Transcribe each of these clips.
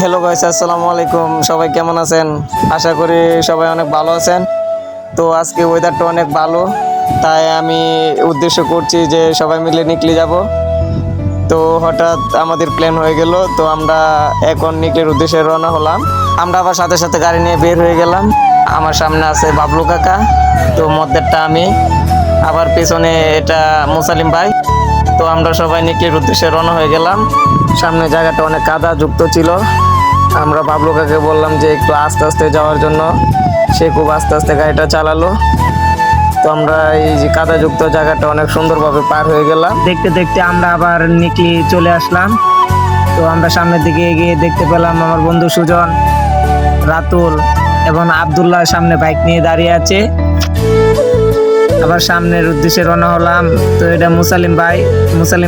Hello guys, আসসালামু আলাইকুম। সবাই কেমন আছেন? আশা করি সবাই অনেক ভালো আছেন। তো আজকে ওয়েদারটা অনেক ভালো, তাই আমি উদ্দেশ্য করছি যে সবাই মিলে নিকলি যাব। তো হঠাৎ আমাদের প্ল্যান হয়ে গেল, তো আমরা এখন নিকলির উদ্দেশ্যে রওনা হলাম। আমরা আবার সাথে সাথে গাড়ি নিয়ে বের হয়ে গেলাম। আমার সামনে আছে বাবলু কাকা, তো মধ্যেরটা আমি, আবার পেছনে এটা মুসালিম ভাই। তো আমরা সবাই নিকলির উদ্দেশ্যে রওনা হয়ে গেলাম। সামনে জায়গাটা অনেক কাদা যুক্ত ছিল। আমরা বাবলু কাকে বললাম যে একটু আস্তে আস্তে যাওয়ার জন্য, সে খুব আস্তে আস্তে গাড়িটা চালালো। তো আমরা এই যে কাদাযুক্ত জায়গাটা অনেক সুন্দরভাবে পার হয়ে গেলাম। দেখতে দেখতে আমরা আবার নিকলি চলে আসলাম। তো আমরা সামনের দিকে এগিয়ে দেখতে পেলাম আমার বন্ধু সুজন, রাতুল এবং আব্দুল্লাহ সামনে বাইক নিয়ে দাঁড়িয়ে আছে। আবার সামনের উদ্দেশ্যে রওনা হলাম। তো এটা মুসালিম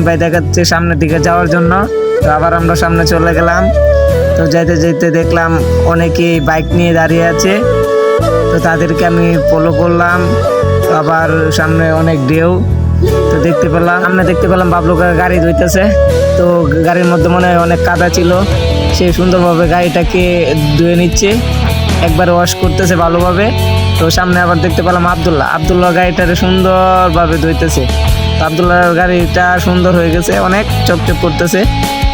ভাই দেখাচ্ছে সামনের দিকে যাওয়ার জন্য। তো আবার আমরা সামনে চলে গেলাম। তো যাইতে যাইতে দেখলাম অনেকেই বাইক নিয়ে দাঁড়িয়ে আছে, তো তাদেরকে আমি ফলো করলাম। তো আবার সামনে অনেক ঢেউ, তো দেখতে পেলাম বাবলু কাকা গাড়ি ধুইতেছে। তো গাড়ির মধ্যে মনে হয় অনেক কাদা ছিল, সে সুন্দরভাবে গাড়িটাকে ধুয়ে নিচ্ছে, একবার ওয়াশ করতেছে ভালোভাবে। তো সামনে আবার দেখতে পেলাম আব্দুল্লাহ গাড়িটারে সুন্দরভাবে ধুইতেছে। তো আব্দুল্লাহর গাড়িটা সুন্দর হয়ে গেছে, অনেক চকচক করতেছে।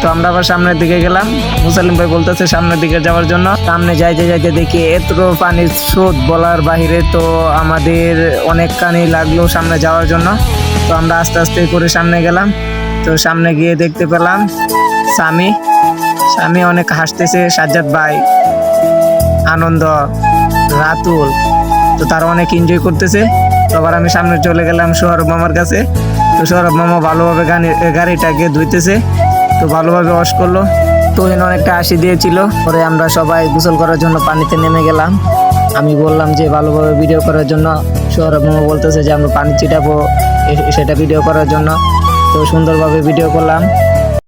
তো আমরা আবার সামনের দিকে গেলাম। মুসালিম ভাই বলতেছে সামনের দিকে যাওয়ার জন্য। সামনে যাইতে যাইতে দেখি এত পানির স্রোত বলার বাহিরে। তো আমাদের অনেক কানি লাগলো সামনে যাওয়ার জন্য। তো আমরা আস্তে আস্তে করে সামনে গেলাম। তো সামনে গিয়ে দেখতে পেলাম স্বামী অনেক হাসতেছে, সাজ্জাদ ভাই, আনন্দ, রাতুল, তো তারা অনেক এনজয় করতেছে। তো আবার আমি সামনে চলে গেলাম সৌরভ মামার কাছে। তো সৌরভ মামা ভালোভাবে গাড়িটাকে ধুইতেছে, তো ভালোভাবে ওয়াশ করলো। তো এখানে অনেকটা হাসি দিয়েছিল। পরে আমরা সবাই গোসল করার জন্য পানিতে নেমে গেলাম। আমি বললাম যে ভালোভাবে ভিডিও করার জন্য, সৌরভ মামা বলতেছে যে আমরা পানি ছিটাবো সেটা ভিডিও করার জন্য। তো সুন্দরভাবে ভিডিও করলাম।